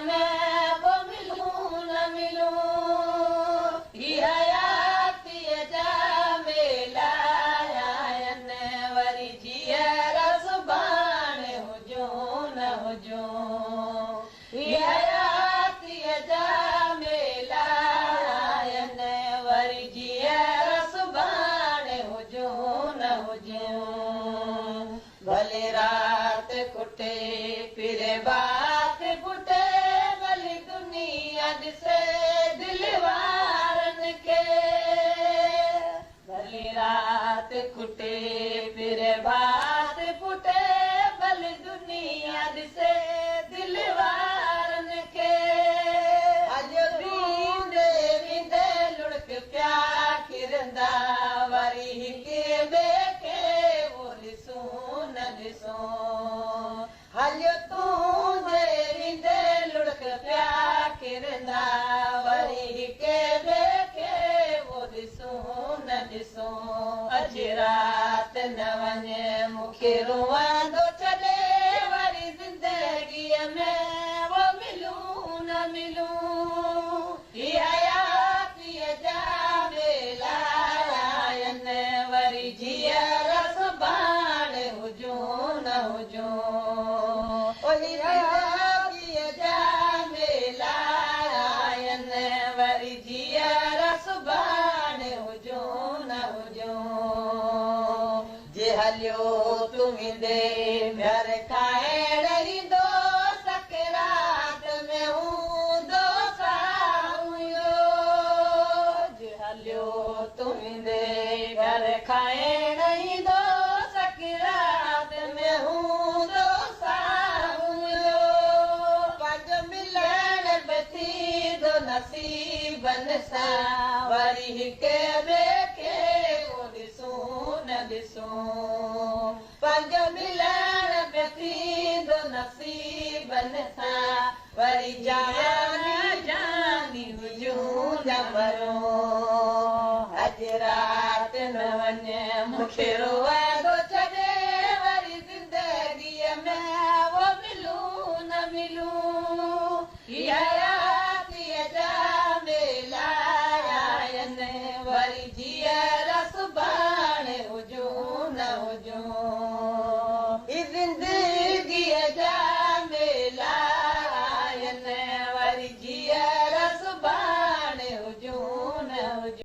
में वो मिलूं न मिलूं ही हयातीअ जा मेला आयनि वरी जीअर सुभाणे हुजूं न हुजूं ही हयातीअ जा मेला आयनि वरी जीअर सुभाणे हुजूं न हुजूं भले रात कुटे फिरे बात कुटे भली दुनिया ॾिसे दिल वारनि खे भली रात कुटे फिरे बात कुटे भली दुनिया ॾिसे दिल वारनि खे अॼु वींदे वींदे लुड़क पिया किरंदा वरी हिके ॿिए खे वो ॾिसूं न ॾिसूं हलियो तूं वींदे लुड़क पिया किरंदा वरी हिके ॿिए खे वो ॾिसूं न ॾिसूं अॼु राति न वञे मूंखे रुअंदो छॾे वरी ज़िंदगीअ में वो मिलूं न मिलूं ही हयातीअ जा मेला आयनि वरी जीअर सुभाणे हुजूं न हुजूं ही हयातीअ जा मेला आयनि वरी जीअर सुभाणे हुजूं न हुजूं जे हलियो तूं वेंदे घर खाइण ईंदो सकरात में हूंदो साहुयो जे हलियो तूं वेंदे घर खाइण ईंदो सकरात में हूंदो साहुयो पंहिंजो मिलण बि थींदो नसीबनि सां वरी हिके ॿिए खे वो ॾिसूं न ॾिसूं पंहिंजो मिलण बि थींदो नसीबनि सां वरी जानी जानी हुजूं न मरूं अॼु राति न वञे मूंखे रोए